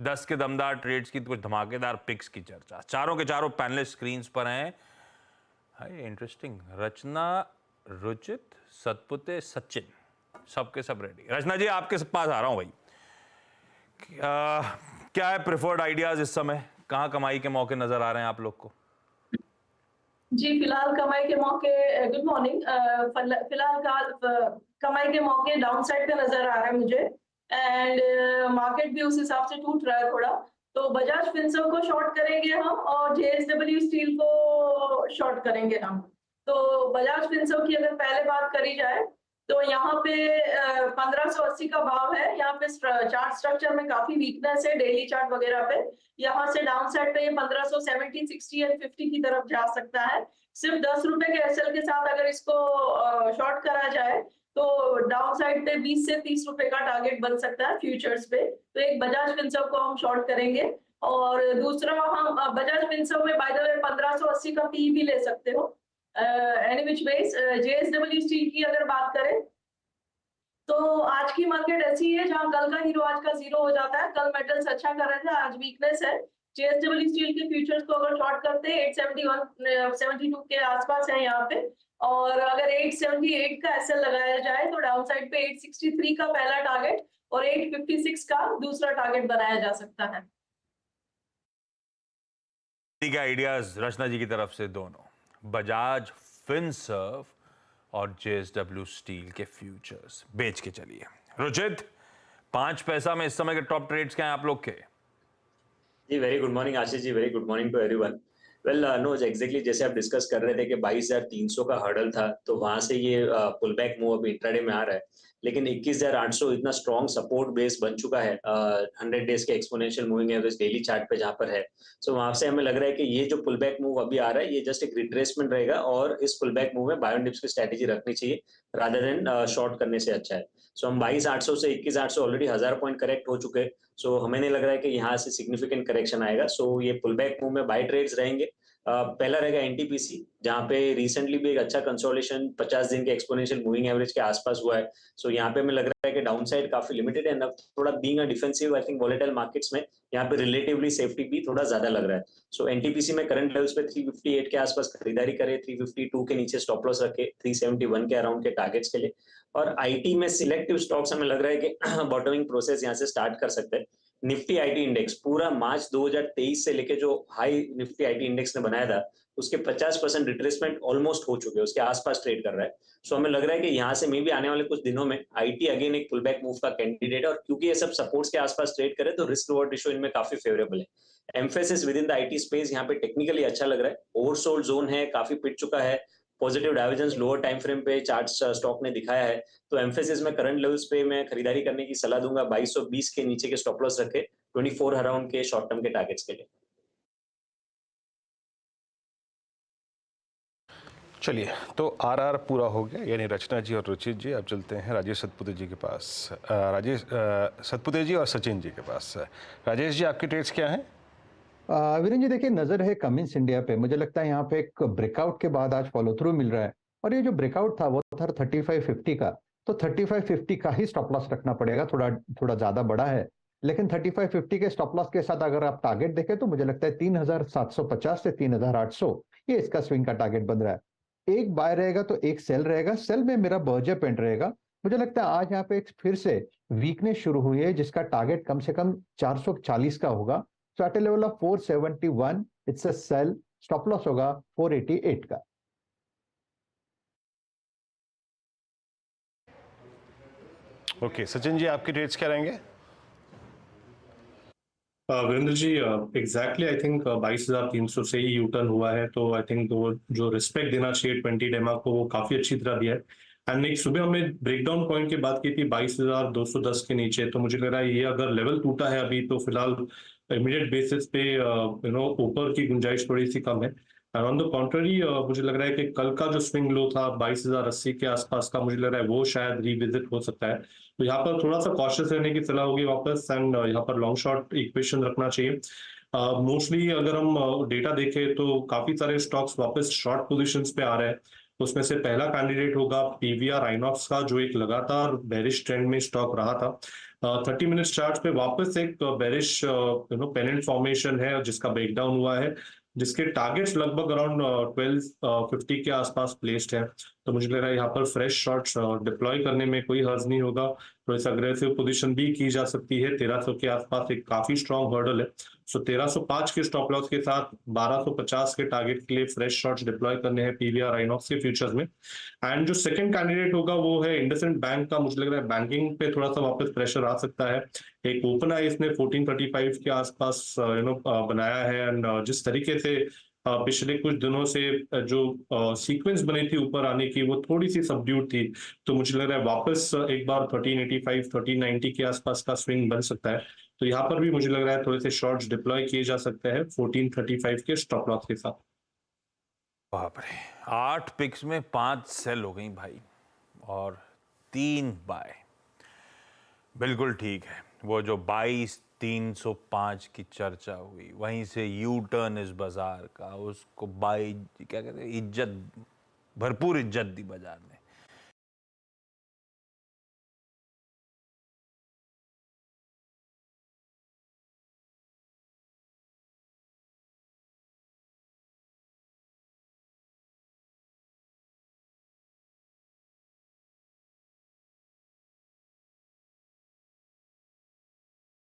10 के दमदार ट्रेड्स की, कुछ धमाकेदार पिक्स की चर्चा। चारों के चारों पैनलिस्ट स्क्रीन्स पर हैं। हाय इंटरेस्टिंग। रचना, रुचित, सतपुते, सचिन, सबके सब रेडी। रचना जी आपके पास आ रहा हूं भाई। क्या है प्रेफर्ड आइडियाज इस समय? कहां कमाई के मौके नजर आ रहे हैं आप लोग को? जी, फिलहाल कमाई के मौके गुड मॉर्निंग। फिलहाल कमाई के मौके डाउन साइड पे नज़र आ रहा है मुझे एंड मार्केट भी उस हिसाब से टूट रहा है थोड़ा। तो बजाज फिनसर्व को शॉर्ट करेंगे हम और जेएसडब्ल्यू स्टील को शॉर्ट करेंगे हम। तो बजाज फिनसर्व की अगर पहले बात करी जाए तो यहाँ पे 1580 का भाव है। यहाँ पे चार्ट स्ट्रक्चर में काफ़ी वीकनेस है डेली चार्ट वगैरह पे। यहाँ से डाउन साइड पे ये 1570, 60 एंड 50 की तरफ जा सकता है। सिर्फ 10 रुपए के एसएल के साथ अगर इसको शॉर्ट करा जाए तो डाउन साइड पे 20 से 30 रुपए का टारगेट बन सकता है फ्यूचर्स पे। तो एक बजाज फिनसर्व को हम शॉर्ट करेंगे और दूसरा हम बजाज फिनसर्व में बाय द वे 1580 का पी भी ले सकते हो। Any which ways JSW steel की अगर बात करें तो आज की मार्केट ऐसी है जहां कल का हीरो आज का जीरो हो जाता है। कल मेटल्स अच्छा कर रहे थे, आज वीकनेस है। जेएसडब्ल्यू स्टील के फ्यूचर्स को अगर शॉर्ट करते हैं 871 72 के आसपास है यहाँ पे और अगर 878 का एसएल लगाया जाए तो डाउन साइड पे 863 का पहला टारगेट और 856 का दूसरा टारगेट बनाया जा सकता है। ठीक है, आइडियाज रचना जी की तरफ से दोनों, बजाज फिनसर्व और जेएसडब्ल्यू स्टील के फ्यूचर्स बेच के चलिए। रुचित, 5 पैसा में इस समय के टॉप ट्रेड्स क्या हैं आप लोग के? जी very good morning Ashish ji, very good morning to everyone. Well no exactly जैसे आप डिस्कस कर रहे थे कि 22,300 का हर्डल था, तो वहां से ये पुल बैक मूव अभी इंट्राडे में आ रहा है, लेकिन 21,800 इतना स्ट्रॉन्ग सपोर्ट बेस बन चुका है 100 डेज के exponential moving average daily chart पे जहां पर है। सो वहां से हमें लग रहा है कि ये जो पुल बैक मूव अभी आ रहा है ये जस्ट एक रिट्रेसमेंट रहेगा और इस पुल बैक मूव में बाय ऑन डिप्स की स्ट्रेटेजी रखनी चाहिए रादर देन शॉर्ट करने से अच्छा है। सो हम 22,800 से 21,800 ऑलरेडी 1000 पॉइंट करेक्ट हो चुके हैं। सो हमें नहीं लग रहा है कि यहाँ से सिग्निफिकेंट करेक्शन आएगा। सो ये पुल बैक मूव में बाय ट्रेड्स रहेंगे। पहला रहेगा एनटीपीसी, जहां पे रिसेंटली भी एक अच्छा कंसोलिडेशन 50 दिन के एक्सपोनेंशियल मूविंग एवरेज के आसपास हुआ है। सो यहाँ पे हमें लग रहा है कि डाउन साइड काफी लिमिटेड है, थोड़ा being a defensive I think volatile markets में यहाँ पे रिलेटिवली सेफ्टी भी थोड़ा ज्यादा लग रहा है। सो एनटीपीसी में करंट लेवल्स पे 358 के आसपास खरीदारी करे, 352 के नीचे स्टॉप लॉस रखे, 371 के अराउंड के टारगेट्स के लिए। और आईटी में सिलेक्टिव स्टॉक्स हमें लग रहा है कि बॉटमिंग प्रोसेस यहाँ से स्टार्ट कर सकते हैं। निफ्टी आईटी इंडेक्स पूरा मार्च 2023 से लेके जो हाई निफ्टी आईटी इंडेक्स ने बनाया था उसके 50% रिट्रेसमेंट ऑलमोस्ट हो चुके हैं, उसके आसपास ट्रेड कर रहा है। सो हमें लग रहा है कि यहाँ से मे भी आने वाले कुछ दिनों में आईटी अगेन एक पुलबैक मूव का कैंडिडेट है और क्योंकि ये सब सपोर्ट्स के आसपास ट्रेड करे तो रिस्क रिवॉर्ड रेशियो इनमें काफी फेवरेबल है। Emphasis with in the IT space यहाँ पे टेक्निकली अच्छा लग रहा है, ओवरसोल्ड जोन है, काफी पिट चुका है, positive divergence lower time frame पे चार्ट स्टॉक ने दिखाया है। तो एम्फेसिस में करंट लेवल्स पे मैं खरीदारी करने की सलाह दूंगा। 2220 के नीचे के स्टॉप लॉस रखे, 24 अराउंड के शॉर्ट टर्म के टारगेट्स के लिए। चलिए, तो आरआर पूरा हो गया, यानी रचना जी और रुचित जी। अब चलते हैं राजेश सतपुते जी के पास। राजेश सतपुते जी और सचिन जी के पास। राजेश जी, आपके ट्रेड्स क्या हैं? वीरेंद्र जी देखिए, नजर है कमिंस इंडिया पे। मुझे लगता है यहाँ पे एक ब्रेकआउट के बाद आज फॉलो थ्रू मिल रहा है और ये जो ब्रेकआउट था वो था 3550 का। तो 3550 का ही स्टॉप लॉस रखना पड़ेगा, थोड़ा थोड़ा ज्यादा बड़ा है, लेकिन 3550 के स्टॉप लॉस के साथ अगर आप टारगेट देखें तो मुझे लगता है 3750 से 3800 ये इसका स्विंग का टारगेट बन रहा है। एक बाय रहेगा तो एक सेल रहेगा। सेल में मेरा बर्जर पेंट रहेगा। मुझे लगता है आज यहाँ पे एक फिर से वीकनेस शुरू हुई है जिसका टारगेट कम से कम 440 का होगा। So at a level of 471, it's a sell. Stop loss होगा 488 का। ओके, सचिन जी, आपके ट्रेड्स क्या रहेंगे? Virendra ji, exactly I think 22,300 से ही यू टर्न हुआ है, तो आई थिंक वो जो रिस्पेक्ट देना चाहिए 20 डेमा को वो काफी अच्छी तरह दिया है। एंड एक सुबह हमने ब्रेकडाउन पॉइंट की बात की थी 22,210 के नीचे, तो मुझे लग रहा है ये अगर लेवल टूटा है अभी तो फिलहाल इमीडिएट बेसिस पे ऊपर की गुंजाइश थोड़ी सी कम है। एंड ऑन द कॉन्ट्ररी मुझे लग रहा है कि कल का जो स्विंग लो था 22,080 के आसपास का, मुझे लग रहा है वो शायद रिविजिट हो सकता है। तो यहाँ पर थोड़ा सा कॉशियस रहने की सलाह होगी वापस, एंड यहाँ पर लॉन्ग शॉर्ट इक्वेशन रखना चाहिए। मोस्टली अगर हम डेटा देखें तो काफी सारे स्टॉक्स वापस शॉर्ट पोजीशंस पे आ रहे हैं। उसमें से पहला कैंडिडेट होगा पीवीआर आइनॉक्स का, जो एक लगातार बेरिश ट्रेंड में स्टॉक रहा था। 30 मिनट चार्ट पे वापस एक बेरिश पेनेंट फॉर्मेशन है जिसका ब्रेकडाउन हुआ है, जिसके टारगेट्स लगभग अराउंड 1250 के आसपास प्लेस्ड है। तो मुझे लग रहा है यहाँ पर फ्रेश शॉट्स डिप्लॉय करने में कोई हर्ज नहीं होगा। तो इस अग्रेसिव पोजीशन भी की जा सकती है। 1300 के आसपास एक काफी स्ट्रॉन्ग हर्डल है। सो 1305 के स्टॉप लॉस के साथ 1250 के टारगेट के लिए फ्रेश शॉट्स डिप्लॉय करने हैं पीवीआर आइनॉक्स के फ्यूचर्स में। एंड जो सेकंड कैंडिडेट होगा वो है इंडसइंड बैंक का। मुझे लग रहा है बैंकिंग पे थोड़ा सा वापस प्रेशर आ सकता है। एक ओपन आई इसने 1435 के आसपास बनाया है। एंड जिस तरीके से पिछले कुछ दिनों से जो सीक्वेंस बनी थी ऊपर आने की वो थोड़ी सी सबड्यूड थी। तो मुझे लग रहा है वापस एक बार 1385 1390 के आसपास का स्विंग बन सकता है। तो यहाँ पर भी मुझे लग रहा है थोड़े से शॉर्ट्स डिप्लॉय किए जा सकते हैं 1435 के स्टॉप लॉस के साथ। बाप रे, 8 पिक्स में 5 सेल हो गई भाई और 3 बाय। बिल्कुल ठीक है। वो जो 22,305 की चर्चा हुई, वहीं से यू टर्न इस बाजार का, उसको बाई क्या कहते हैं, इज्जत, भरपूर इज्जत दी बाजार ने।